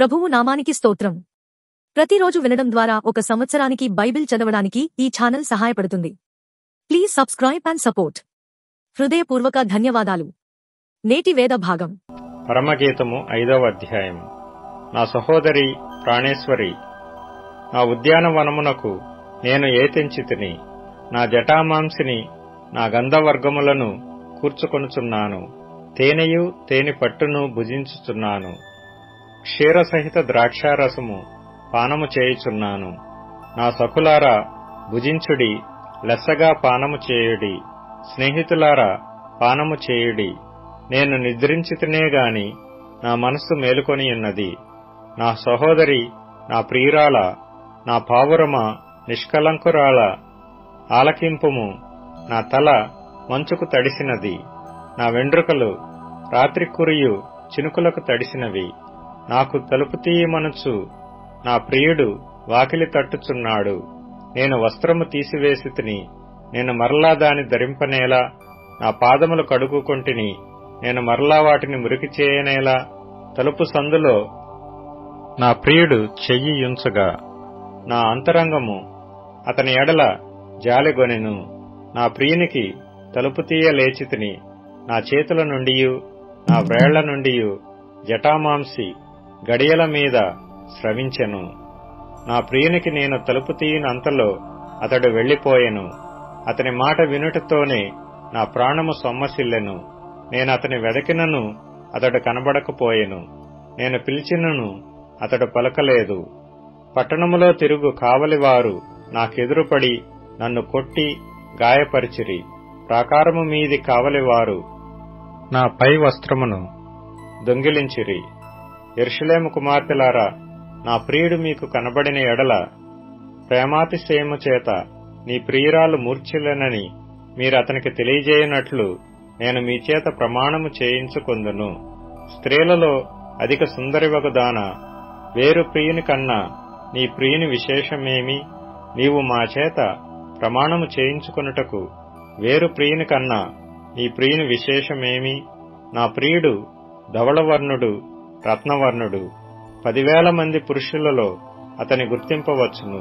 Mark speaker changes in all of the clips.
Speaker 1: ప్రభువు నామానికి స్తోత్రం. ప్రతిరోజు వినడం ద్వారా ఒక సంవత్సరానికి బైబిల్ చదవడానికి ఈ ఛానల్ సహాయపడుతుంది. Please subscribe and support. హృదయపూర్వక ధన్యవాదాలు. నేటి వేద భాగం
Speaker 2: పరమగీతము 5వ అధ్యాయము. నా సహోదరి ప్రాణేశ్వరి, నా ఉద్యానవనమునకు నేను ఏతెంచితిని. నా జటామాంసిని నా గంధవర్గములను కూర్చుకొనుచున్నాను. తేనెయు తేనె పట్టును భుజించుచున్నాను. క్షీరసహిత ద్రాక్షారసము పానము చేయుచున్నాను. నా సఖులారా భుజించుడి, లెస్సగా పానము చేయుడి. స్నేహితులారా పానము చేయుడి. నేను నిద్రించితినే గాని నా మనస్సు మేలుకొనియున్నది. నా సహోదరి, నా ప్రియురాల, నా పావురమా, నిష్కలంకురాల, ఆలకింపుము. నా తల మంచుకు తడిసినది, నా వెండ్రుకలు రాత్రి కురియు చినుకులకు తడిసినవి. నాకు తలుపు తీయమనుచు నా ప్రియుడు వాకిలి తట్టుచున్నాడు. నేను వస్త్రము తీసివేసితిని, నేను మరలా దాని ధరింపనేలా. నా పాదములు కడుగుకొంటిని, నేను మరలా వాటిని మురికి చేయనేలా. తలుపు సందులో నా ప్రియుడు చెయ్యియుంచగా నా అంతరంగము అతని ఎడల జాలిగొనెను. నా ప్రియునికి తలుపు తీయ లేచితిని. నా చేతుల నుండియు నా వ్రేళ్ల నుండియు జటామాంసి గడియల మీద స్రవించెను. నా ప్రియునికి నేను తలుపు తీయనంతలో అతడు వెళ్లిపోయెను. అతని మాట వినుటతోనే నా ప్రాణము సొమ్మసిల్లెను. నేను అతని వెదకినను అతడు కనబడకపోయెను. నేను పిలిచినను అతడు పలకలేదు. పట్టణములో తిరుగు కావలివారు నాకెదురుపడి నన్ను కొట్టి గాయపరిచిరి. ప్రాకారము మీది కావలివారు నా పై వస్త్రమును దొంగిలించిరి. యెరూషలేము కుమార్తెలారా, నా ప్రియుడు మీకు కనబడిన ఎడల ప్రేమాతిశయము చేత నీ ప్రియురాలు మూర్ఛిల్లెనని మీరు అతనికి తెలియజేయనట్లు నేను మీ చేత ప్రమాణము చేయించుకొందును. స్త్రీలలో అధిక సుందరివగు దాన, వేరు ప్రియుని కన్నా నీ ప్రియుని విశేషమేమి? నీవు మా చేత ప్రమాణము చేయించుకొనుటకు వేరు ప్రియుని కన్నా నీ ప్రియుని విశేషమేమి? నా ప్రియుడు ధవళవర్ణుడు, రత్నవర్ణుడు. 10,000 మంది పురుషులలో అతని గుర్తింపవచ్చును.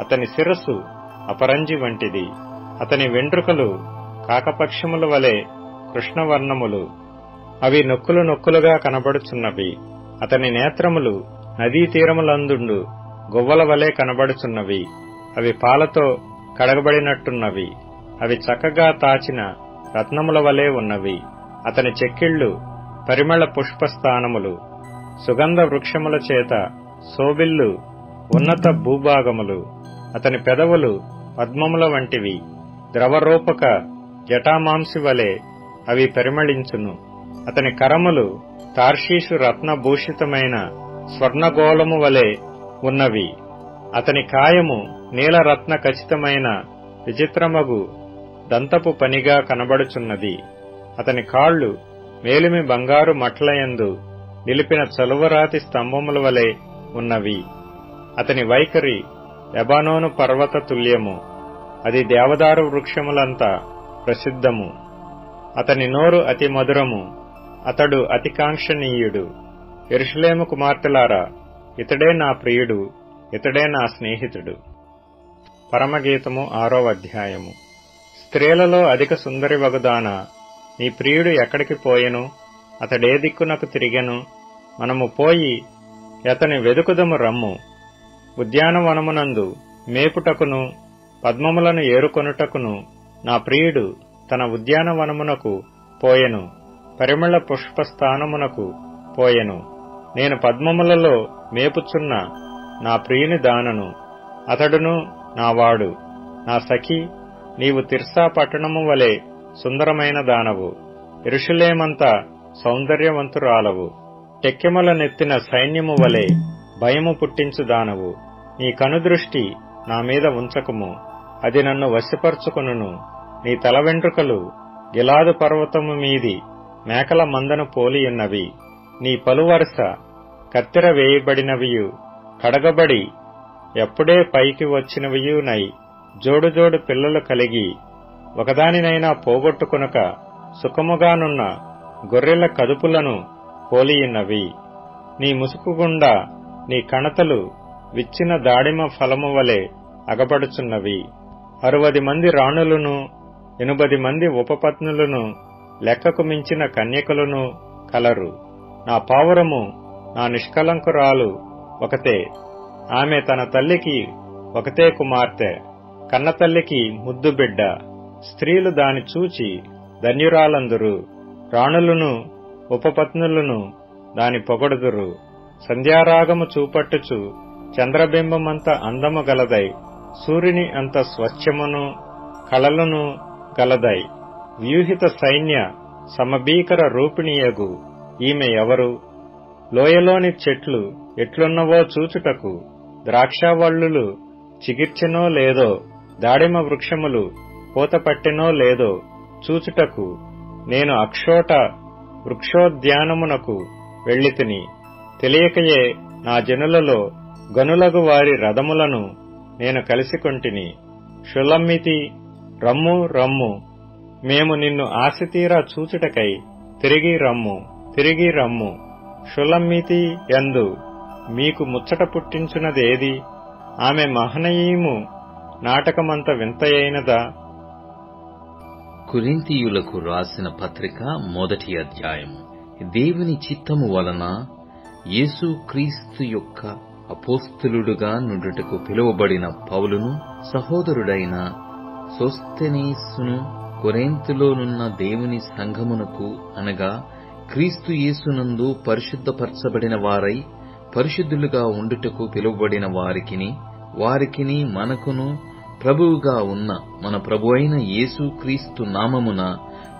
Speaker 2: అతని శిరస్సు అపరంజి వంటిది. అతని వెంట్రుకలు కాకపక్షముల వలె కృష్ణవర్ణములు, అవి నొక్కులు నొక్కులుగా కనబడుచున్నవి. అతని నేత్రములు నదీ తీరములందుండు గువ్వల వలె కనబడుచున్నవి. అవి పాలతో కడగబడినట్టున్నవి. అవి చక్కగా తాచిన రత్నముల వలె ఉన్నవి. అతని చెక్కిళ్లు పరిమళ పుష్పస్థానములు, సుగంధ వృక్షముల చేత శోభిల్లు ఉన్నత భూభాగములు. అతని పెదవులు పద్మముల వంటివి, ద్రవరూపక జటామాంసి వలె అవి పరిమళించును. అతని కరములు తార్షీషు రత్నభూషితమైన స్వర్ణగోళము వలె ఉన్నవి. అతని కాయము నీలరత్న ఖచ్చితమైన విచిత్రమగు దంతపు పనిగా కనబడుచున్నది. అతని కాళ్లు మేలిమి బంగారు మట్లయందు నిలిపిన చలువరాతి స్తంభముల వలె ఉన్నవి. అతని వైఖరి లెబానోను పర్వత తుల్యము, అది దేవదారు వృక్షములంతా ప్రసిద్ధము. అతని నోరు అతి మధురము, అతడు అతి కాంక్షణీయుడు. యెరూషలేము కుమార్తెలారా, ఇతడే నా ప్రియుడు, ఇతడే నా స్నేహితుడు. పరమగీతము 6వ అధ్యాయము. స్త్రీలలో అధిక సుందరి వగుదాన, నీ ప్రియుడు ఎక్కడికి పోయెను? అతడే దిక్కునకు తిరిగెను? మనము పోయి అతని వెదుకుదము రమ్ము. ఉద్యానవనమునందు మేపుటకును పద్మములను ఏరుకొనుటకును నా ప్రియుడు తన ఉద్యానవనమునకు పోయెను, పరిమళ పుష్పస్థానమునకు పోయెను. నేను పద్మములలో మేపుచున్న నా ప్రియుని దానను, అతడును నావాడు. నా సఖి, నీవు తిర్సా పట్టణము వలె సుందరమైన దానవు. యెరూషలేమంతా సౌందర్యవంతురాలవు. టెక్కెముల నెత్తిన సైన్యము వలె భయము పుట్టించు దానవు. నీ కనుదృష్టి నా మీద ఉంచకుము, అది నన్ను వశపరుచుకొనును. నీ తల వెంట్రుకలు గిలాదు పర్వతము మీది మేకల మందను పోలియున్నవి. నీ పలువరుస కత్తెర వేయబడినవియు, కడగబడి ఎప్పుడే పైకి వచ్చినవియునై జోడు పిల్లలు కలిగి ఒకదానినైనా పోగొట్టుకొనక సుఖముగానున్న గొర్రెల కదుపులను పోలియున్నవి. నీ ముసుకు గుండా నీ కణతలు విచ్చిన దాడిమ ఫలము వలె అగపడుచున్నవి. 60 మంది రాణులను 80 మంది ఉపపత్నులను లెక్కకు మించిన కన్యకలను కలరు. నా పావురము నా నిష్కలంకురాలు ఒకతే. ఆమె తన తల్లికి ఒకతే కుమార్తె, కన్నతల్లికి ముద్దు బిడ్డ. స్త్రీలు దాని చూచి ధన్యురాలందురు. రాణులను ఉపపత్నులను దాని పొగడుదురు. సంధ్యారాగము చూపట్టుచు చంద్రబింబమంత అందము గలదై, సూర్యుని అంత స్వచ్ఛమును కళలను గలదై, వ్యూహిత సైన్య సమభీకర రూపిణియగు ఈమె ఎవరు? లోయలోని చెట్లు ఎట్లున్నవో చూచుటకు ద్రాక్షావల్లులు చిగిర్చెనో లేదో, దాడిమ వృక్షములు పూతపట్టెనో లేదో చూచుటకు నేను అక్షోట వృక్షోద్యానమునకు వెళ్ళితిని. తెలియకయే నా జనులలో గనులగు వారి రథములను నేను కలిసికొంటిని. షులమ్మితి, రమ్ము రమ్ము, మేము నిన్ను ఆశతీరా చూచుటకై తిరిగి రమ్ము, తిరిగి రమ్ము. షులమ్మితి యందు మీకు ముచ్చట పుట్టించున్నదేది? ఆమె మహనయీము నాటకమంత వింతయైనదా?
Speaker 3: కొరింథీయులకు రాసిన పత్రిక 1వ అధ్యాయము. దేవుని చిత్తము వలన యేసు క్రీస్తు యొక్క అపోస్తలుడుగా నుండుటకు పిలువబడిన పౌలును, సహోదరుడైన సోస్తెనేసును, కొరింథులోనున్న దేవుని సంఘమునకు అనగా క్రీస్తు యేసునందు పరిశుద్ధపరచబడిన వారై పరిశుద్ధులుగా ఉండుటకు పిలువబడిన వారికిని మనకును ప్రభువుగా ఉన్న మన ప్రభువైన యేసు క్రీస్తు నామమున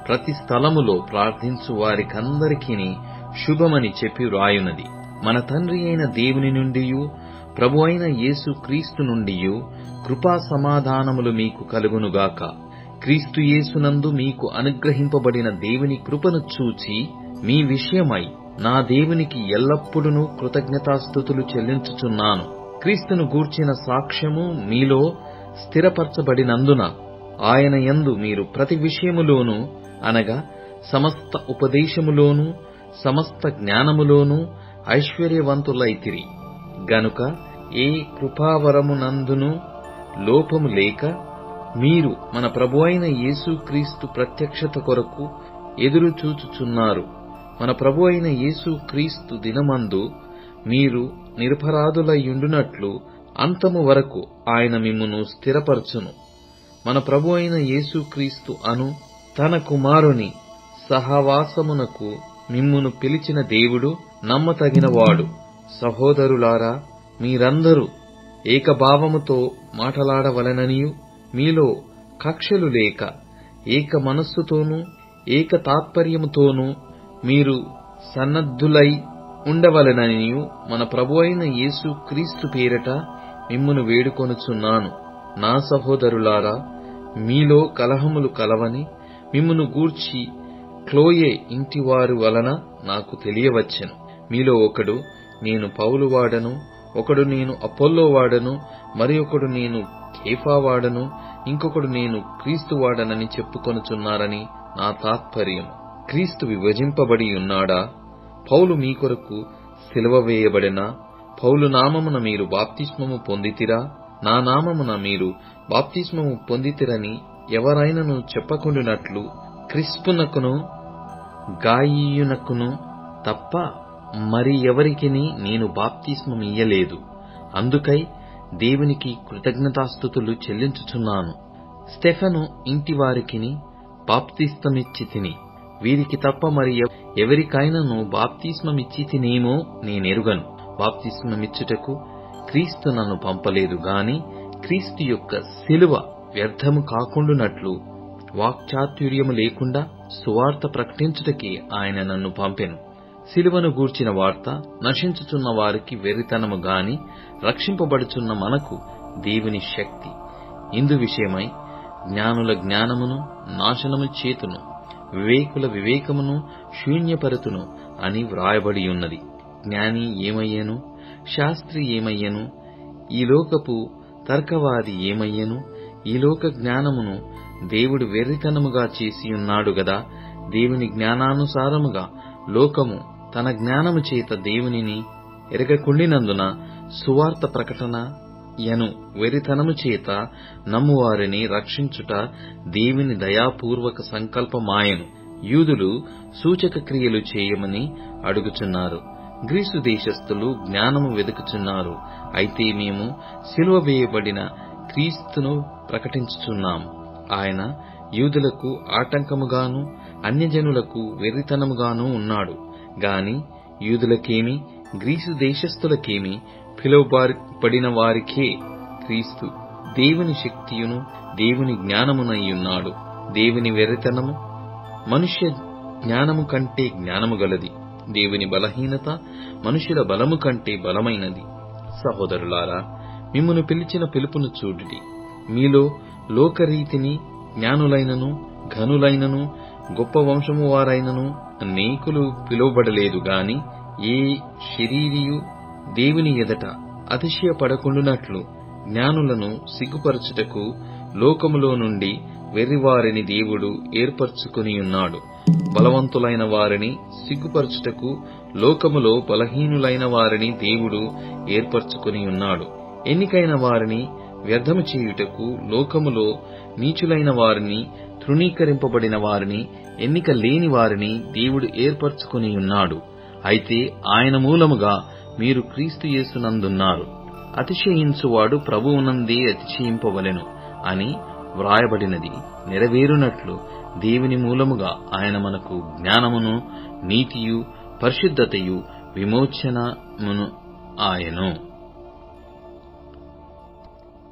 Speaker 3: ప్రతి స్థలములో ప్రార్థించు వారికందరికీ శుభమని చెప్పి వ్రాయున్నది. మన తండ్రి అయిన దేవుని నుండియు ప్రభువైన యేసు క్రీస్తు నుండియు కృపా సమాధానములు మీకు కలుగునుగాక. క్రీస్తు యేసునందు మీకు అనుగ్రహింపబడిన దేవుని కృపను చూచి మీ విషయమై నా దేవునికి ఎల్లప్పుడూ కృతజ్ఞతాస్తుతులు చెల్లించుచున్నాను. క్రీస్తును గూర్చిన సాక్ష్యము మీలో స్థిరపరచబడినందున ఆయన యందు మీరు ప్రతి విషయములోనూ అనగా సమస్త ఉపదేశములోనూ సమస్త జ్ఞానములోనూ ఐశ్వర్యవంతులైతిరి. గనుక ఏ కృపావరమునందును లోపము లేక మీరు మన ప్రభువైన యేసుక్రీస్తు ప్రత్యక్షత కొరకు ఎదురు చూచుచున్నారు. మన ప్రభువైన యేసుక్రీస్తు దినమందు మీరు నిరపరాధులయ్యుండునట్లు అంతము వరకు ఆయన మిమ్మును స్థిరపరచును. మన ప్రభువైన యేసుక్రీస్తు అను తన కుమారుని సహవాసమునకు మిమ్మును పిలిచిన దేవుడు నమ్మతగినవాడు. సహోదరులారా, మీరందరూ ఏకభావముతో మాటలాడవలెననియు మీలో కక్షలు లేక ఏక మనస్సుతోనూ ఏక తాత్పర్యముతోనూ మీరు సన్నద్ధులై ఉండవలెననియు మన ప్రభువైన యేసు క్రీస్తు పేరట మిమ్మును వేడుకొనుచున్నాను. నా సహోదరులారా, మీలో కలహములు కలవని మిమ్మును గూర్చి క్లోయే ఇంటివారి వలన నాకు తెలియవచ్చెను. మీలో ఒకడు నేను పౌలు వాడను, ఒకడు నేను అపోల్లో వాడను, మరి ఒకడు నేను కేఫా వాడను, ఇంకొకడు నేను క్రీస్తు వాడనని చెప్పుకొనుచున్నారని నా తాత్పర్యం. క్రీస్తు విభజింపబడి ఉన్నాడా? పౌలు మీ కొరకు సిలువ వేయబడెనా? పౌలు నామమున మీరు బాప్తిస్మము పొందితిరా? నా నామమున మీరు బాప్తిస్మము పొందితిరని ఎవరైనను చెప్పకుండునట్లు క్రిస్పునకును గాయియునకును తప్ప మరి ఎవరికిని నేను బాప్తిస్మమియ్యలేదు. అందుకై దేవునికి కృతజ్ఞతాస్తుతులు చెల్లించుచున్నాను. స్టెఫెను ఇంటివారికిని బాప్తిస్మమిచ్చి తిని, వీరికి తప్ప మరి ఎవరికైనాను బాప్తిస్మమిచ్చి తినేమో నేనెరుగను. బాప్తిస్మమిచ్చుటకు క్రీస్తు నన్ను పంపలేదు గాని క్రీస్తు యొక్క సిలువ వ్యర్థము కాకుండునట్లు వాక్చాతుర్యము లేకుండా సువార్త ప్రకటించుటకే ఆయన నన్ను పంపెను. సిలువను గూర్చిన వార్త నశించుచున్న వారికి వెర్రితనము గాని రక్షింపబడుచున్న మనకు దేవుని శక్తి. ఇందు విషయమై జ్ఞానుల జ్ఞానమును నాశనము చేతును, వివేకుల వివేకమును శూన్యపరతును అని వ్రాయబడి ఉన్నది. జ్ఞాని ఏమయ్యను? శాస్త్రి ఏమయ్యను? ఈ లోకపు తర్కవాది ఏమయ్యను? ఈ లోక జ్ఞానమును దేవుడు వెర్రితనముగా చేసియున్నాడు గదా. దేవుని జ్ఞానానుసారముగా లోకము తన జ్ఞానము చేత దేవునిని ఎరగకుండినందున సువార్త ప్రకటన యను వెరితనము చేత నమ్మువారిని రక్షించుట దేవుని దయాపూర్వక సంకల్పమాయను. యూదులు సూచక క్రియలు చేయమని అడుగుచున్నారు, గ్రీసు దేశస్థులు జ్ఞానము వెదుకుచున్నారు. అయితే మేము సిలువ వేయబడిన క్రీస్తును ప్రకటించుచున్నాము. ఆయన యూదులకు ఆటంకముగాను అన్యజనులకు వెర్రితనముగాను ఉన్నాడు గాని యూదులకేమి గ్రీసు దేశస్థులకేమి పిలువబడిన వారికే క్రీస్తు దేవుని శక్తియును దేవుని జ్ఞానమునయ్యున్నాడు. దేవుని వెర్రితనము మనుష్య జ్ఞానము కంటే జ్ఞానము గలది, దేవుని బలహీనత మనుషుల బలము కంటే బలమైనది. సహోదరులారా, మిమ్మును పిలిచిన పిలుపును చూడుడి. మీలో లోకరీతిని జ్ఞానులైనను ఘనులైనను గొప్ప వంశము వారైనను అనేకులు పిలువబడలేదు గాని ఏ శరీరియు దేవుని ఎదట అతిశయపడకుండునట్లు జ్ఞానులను సిగ్గుపరచుటకు లోకములో నుండి వెర్రివారిని దేవుడు ఏర్పరచుకొనియున్నాడు. బలవంతులైన వారిని సిగ్గుపరచుటకు లోకములో బలహీనులైన వారిని దేవుడు ఏర్పరచుకొనియున్నాడు. ఎన్నికైన వారిని వ్యర్థము చేయుటకు లోకములో నీచులైన వారిని, తృణీకరింపబడిన వారిని, ఎన్నిక లేని వారిని దేవుడు ఏర్పరచుకొనియున్నాడు. అయితే ఆయన మూలముగా మీరు క్రీస్తు యేసునందున్నారు. అతిశయించువాడు ప్రభువునందే అతిశయింపవలెను అని వ్రాయబడినది నెరవేరునట్లు దేవుని మూలముగా ఆయన మనకు జ్ఞానమును, నీతియు, పరిశుద్ధతయు, విమోచనమును ఆయను.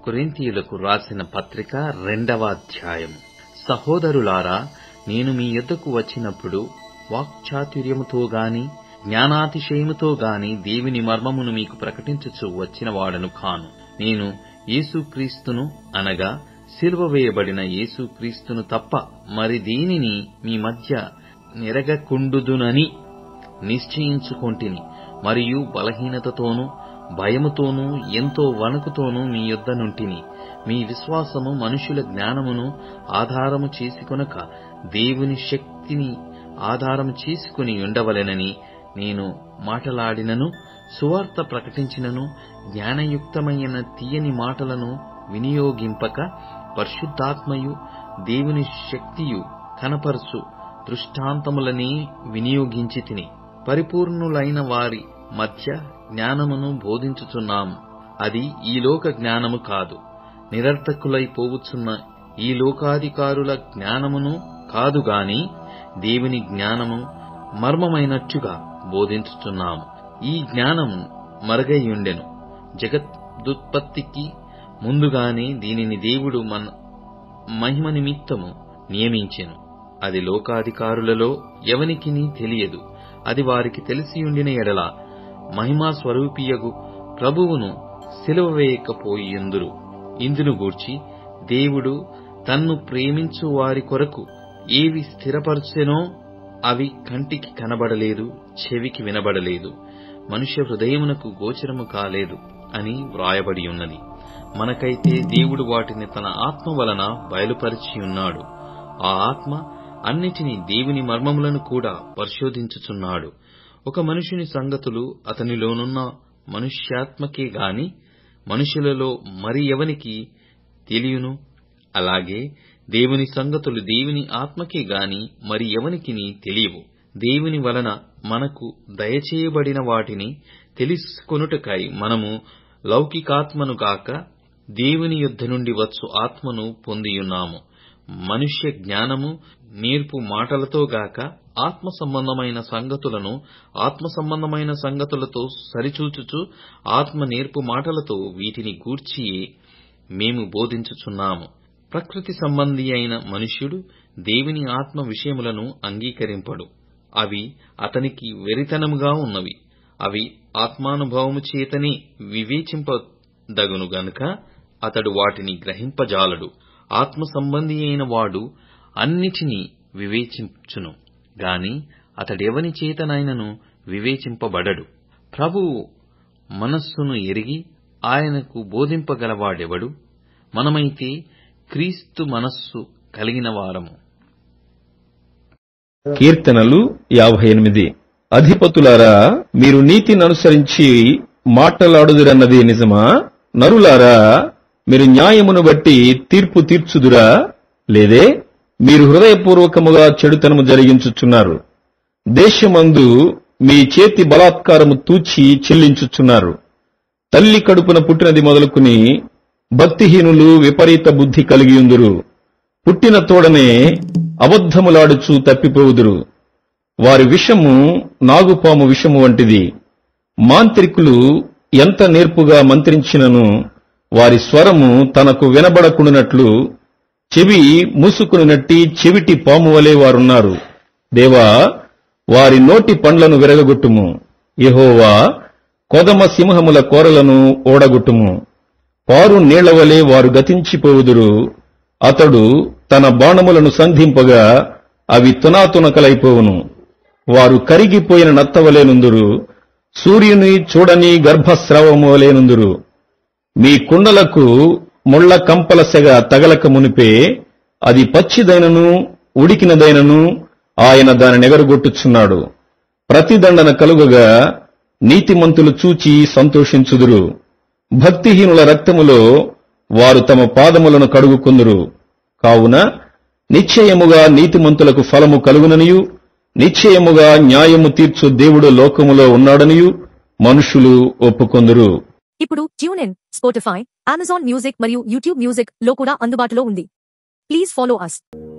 Speaker 3: కొరింథీయులకు రాసిన పత్రిక 2వ అధ్యాయము. సహోదరులారా, నేను మీ యొద్దకు వచ్చినప్పుడు వాక్చాతుర్యముతో గాని జ్ఞానాతిశయముతో గాని దేవుని మర్మమును మీకు ప్రకటించుచు వచ్చిన వాడను కాను. నేను యేసుక్రీస్తును అనగా సిలువ వేయబడిన యేసుక్రీస్తును తప్ప మరి దేనిని మీ మధ్య నెరగకుండుదునని నిశ్చయించుకొంటిని. మరియు బలహీనతతోనూ భయముతోనూ ఎంతో వణుకుతోనూ మీ యొద్ద నుంటిని. మీ విశ్వాసము మనుషుల జ్ఞానమును ఆధారము చేసుకొనక దేవుని శక్తిని ఆధారము చేసుకుని ఉండవలెనని నేను మాటలాడినను, సువార్త ప్రకటించినను, జ్ఞానయుక్తమైన తీయని మాటలను వినియోగింపక పరిశుద్ధాత్మయు దేవుని శక్తియు కనపరచు దృష్టాంతములనే వినియోగించి తిని పరిపూర్ణులైన వారి మధ్య జ్ఞానమును బోధించుచున్నాము. అది ఈ లోక జ్ఞానము కాదు, నిరర్థకులైపోవచ్చున్న ఈ లోకాధికారుల జ్ఞానమును కాదుగాని దేవుని జ్ఞానము మర్మమైనట్టుగా బోధించుచున్నాము. ఈ జ్ఞానము మరుగైయుండెను. జగదుత్పత్తికి ముందుగానే దీనిని దేవుడు మన మహిమ నిమిత్తము నియమించెను. అది లోకాధికారులలో ఎవనికిని తెలియదు. అది వారికి తెలిసియుండిన ఎడల మహిమా స్వరూపియగు ప్రభువును సిలువ వేయకపోయిందురు. ఇందును గూర్చి దేవుడు తన్ను ప్రేమించు వారి కొరకు ఏవి స్థిరపరచెనో అవి కంటికి కనబడలేదు, చెవికి వినబడలేదు, మనుష్య హృదయమునకు గోచరము కాలేదు అని వ్రాయబడి ఉన్నది. మనకైతే దేవుడు వాటిని తన ఆత్మ వలన బయలుపరిచియున్నాడు. ఆ ఆత్మ అన్నిటినీ దేవుని మర్మములను కూడా పరిశోధించుచున్నాడు. ఒక మనుషుని సంగతులు అతనిలోనున్న మనుష్యాత్మకే గాని మనుషులలో మరి ఎవనికి తెలియను. అలాగే దేవుని సంగతులు దేవుని ఆత్మకే గాని మరి ఎవనికిని తెలియవు. దేవుని వలన మనకు దయచేయబడిన వాటిని తెలుసుకొనుటకై మనము లౌకికాత్మను గాక దేవుని యొద్ద నుండి వచ్చు ఆత్మను పొందియున్నాము. మనుష్య జ్ఞానము నేర్పు మాటలతో గాక ఆత్మ సంబంధమైన సంగతులను ఆత్మ సంబంధమైన సంగతులతో సరిచూచుచు ఆత్మ నేర్పు మాటలతో వీటిని గూర్చియే మేము బోధించుచున్నాము. ప్రకృతి సంబంధి అయిన మనుష్యుడు దేవుని ఆత్మ విషయములను అంగీకరింపడు. అవి అతనికి వెరితనముగా ఉన్నవి. అవి ఆత్మానుభవము చేతనే వివేచింపదగును గనుక అతడు వాటిని గ్రహింపజాలడు. ఆత్మ సంబంధి అయిన వాడు అన్నిటినీ వివేచించును గాని అతడెవని చేతనైనను వివేచింపబడడు. ప్రభువు మనస్సును ఎరిగి ఆయనకు బోధింపగలవాడెవడు? మనమైతే క్రీస్తు మనస్సు కలిగిన వారము.
Speaker 4: కీర్తనలు 58. అధిపతులారా, మీరు నీతిని అనుసరించి మాటలాడుదురన్నది నిజమా? నరులారా, మీరు న్యాయమును బట్టి తీర్పు తీర్చుదురా? లేదే, మీరు హృదయపూర్వకముగా చెడుతనము జరిగించుచున్నారు. దేశమందు మీ చేతి బలాత్కారము తూచి చెల్లించుచున్నారు. తల్లి కడుపున పుట్టినది మొదలుకుని భక్తిహీనులు విపరీత బుద్ధి కలిగియుందురు. పుట్టిన తోడనే అబద్ధములాడుచూ తప్పిపోవుదురు. వారి విషము నాగుపాము విషము వంటిది. మాంత్రికులు ఎంత నేర్పుగా మంత్రించినను వారి స్వరము తనకు వినబడకుండునట్లు చెవి మూసుకునినట్టి చెవిటి పాము వలె వారున్నారు. దేవా, వారి నోటి పండ్లను విరగగొట్టుము. యెహోవా, కొదమ సింహముల కోరలను ఓడగొట్టుము. పారు నీళ్లవలే వారు గతించిపోవుదురు. అతడు తన బాణములను సంధింపగా అవి తునాతునకలైపోవును. వారు కరిగిపోయిన నత్తవలేనుందురు. సూర్యుని చూడని గర్భస్రావము వలేనుందురు. మీ కుండలకు ముళ్ల కంపల సెగ తగలక మునిపే అది పచ్చిదైనను ఉడికినదైనను ఆయన దానినెగరగొట్టుచున్నాడు. ప్రతిదండన కలుగగా నీతిమంతులు చూచి సంతోషించుదురు. భక్తిహీనుల రక్తములో వారు తమ పాదములను కడుగుకొందురు. కావున నిశ్చయముగా నీతిమంతులకు ఫలము కలుగుననియు, నిశ్చయముగా న్యాయము తీర్చు దేవుడు లోకములో ఉన్నాడనియు మనుషులు ఒప్పుకొందురు.
Speaker 1: ఇప్పుడు tune in, Spotify, Amazon music మరియు యూట్యూబ్ మ్యూజిక్ లో కూడా అందుబాటులో ఉంది. Please follow us.